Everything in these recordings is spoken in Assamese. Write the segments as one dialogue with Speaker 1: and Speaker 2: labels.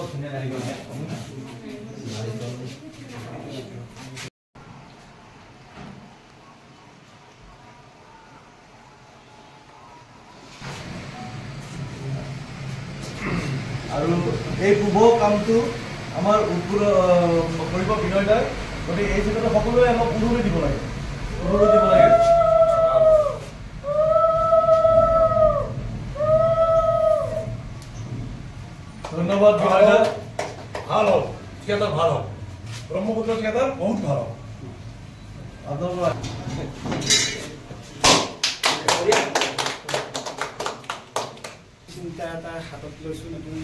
Speaker 1: ধুনীয়া নাৰিকল আৰু এই শুভ কামটো আমাৰ কৰিব বিনয় দাই গতিকে এই ক্ষেত্ৰত সকলোৱে আমাক উৰুলি দিব লাগে ধন্যবাদ বিনয় দা
Speaker 2: ভাল হল থিয়েটার ভাল হল ব্রহ্মপুত্র থিয়েটার বহুত ভাল হল
Speaker 3: চিন্তা এটা হাতত লৈছোঁ নতুন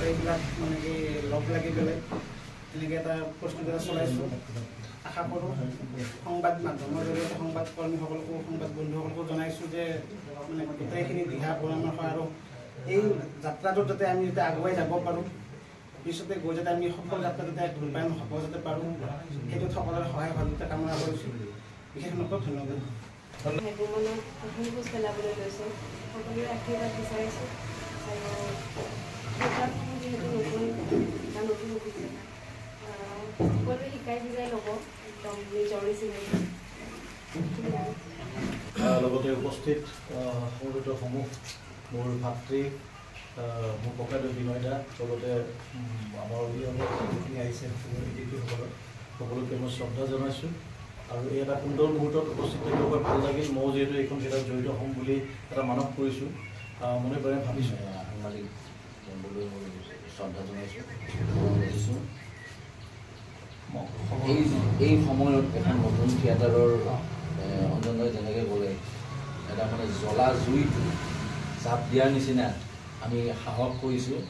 Speaker 3: এইবিলাক মানে কি লগ লাগি পেলাই তেনেকৈ এটা প্ৰস্তুতি এটা চলাইছোঁ আশা কৰোঁ সংবাদ মাধ্যমৰ জৰিয়তে সংবাদ কৰ্মীসকলকো সংবাদ বন্ধুসকলকো জনাইছোঁ যে মানে গোটেইখিনি দিহা পৰামৰ্শ আৰু এই যাত্ৰাটোত যাতে আমি যাতে আগুৱাই যাব পাৰোঁ ভৱিষ্যতে গৈ যাতে আমি সফল যাত্ৰা যাতে ৰূপায়ণ হ'ব যাতে পাৰোঁ সেইটোত সকলোৰে সহায় সহযোগিতা কামনা কৰিছোঁ বিশেষকৈ ধন্যবাদ
Speaker 4: খোজ পেলাবলৈ লৈছোঁ সকলোৰে আশীৰ্বাদ বিচাৰিছোঁ আৰু যিহেতু নতুন অভিজ্ঞতা সকলোৱে শিকাই বুজাই ল'ব একদম নিজৰ চিনাকি
Speaker 1: লগতে উপস্থিত সংগঠনসমূহ মোৰ ভাতৃ মোৰ ককাইদেউ বিনয় দা লগতে আমাৰ অভিভাৱক যিখিনি আহিছে সকলোকে মই শ্ৰদ্ধা জনাইছোঁ আৰু এই এটা সুন্দৰ মুহূৰ্তত উপস্থিত থাকিব ভাল লাগিল মই যিহেতু এইখন ক্ষেত্ৰত জড়িত হ'ম বুলি এটা মানস কৰিছোঁ মনে প্ৰাণে ভাবিছোঁ সাংবাদিক শ্ৰদ্ধা জনাইছোঁ
Speaker 5: এই সময়ত এখন নতুন থিয়েটাৰৰ অঞ্জনদাই যেনেকৈ ক'লে এটা মানে জ্বলা জুইটো চাপ দিয়াৰ নিচিনা আমি সাহস কৰিছোঁ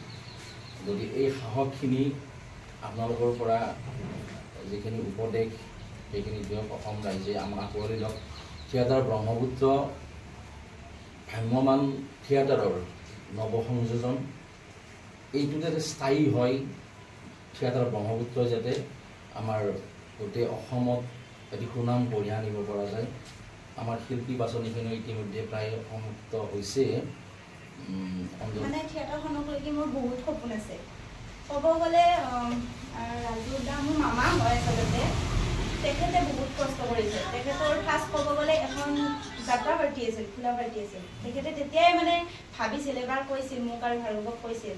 Speaker 5: গতিকে এই সাহসখিনি আপোনালোকৰ পৰা যিখিনি উপদেশ সেইখিনি দিয়ক অসম ৰাইজে আমাক আঁকোৱালি লওক থিয়েটাৰ ব্ৰহ্মপুত্ৰ ভ্ৰাম্যমান থিয়েটাৰৰ নৱসংযোজন এইটো যাতে স্থায়ী হয় থিয়েটাৰ ব্ৰহ্মপুত্ৰ যাতে আমাৰ গোটেই অসমত এটি সুনাম কঢ়িয়াই আনিব পৰা যায় আমাৰ শিল্পী বাছনিখিনি ইতিমধ্যে প্ৰায় সমাপ্ত হৈছে
Speaker 6: মানে থিয়েটাৰখনক লৈকে মোৰ বহুত সপোন আছে ক'ব গ'লে ৰাজু দা মোৰ মামা হয় আচলতে তেখেতে বহুত কষ্ট কৰিছে তেখেতৰ ফাৰ্ষ্ট ক'ব গ'লে এখন যাত্ৰা পাৰ্টি আছিল খোলা পাৰ্টি আছিল তেখেতে তেতিয়াই মানে ভাবিছিল এবাৰ কৈছিল মোক আৰু ভাৰ্গৱক কৈছিল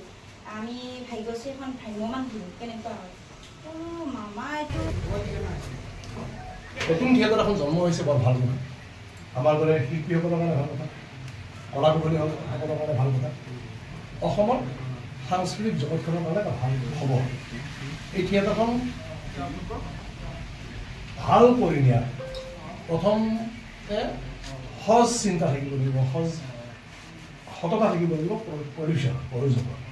Speaker 6: আমি ভাগ্যশ্ৰী এখন ভ্ৰাম্যমান হ'লোঁ কেনেকুৱা হয় মামা এইটো
Speaker 2: নতুন থিয়েটাৰ এখন জন্ম হৈছে বৰ ভাল কথা আমাৰ দৰে শিল্পীসকলৰ কাৰণে ভাল কথা কলাকুশলীসকলৰ কাৰণে ভাল কথা অসমত সাংস্কৃতিক জগতখনৰ কাৰণে এটা ভাল হ'ব এই থিয়েটাৰখন ভাল কৰি নিয়া প্ৰথমতে সজ চিন্তা থাকিব লাগিব সজ সততা থাকিব লাগিব প্ৰয়োজন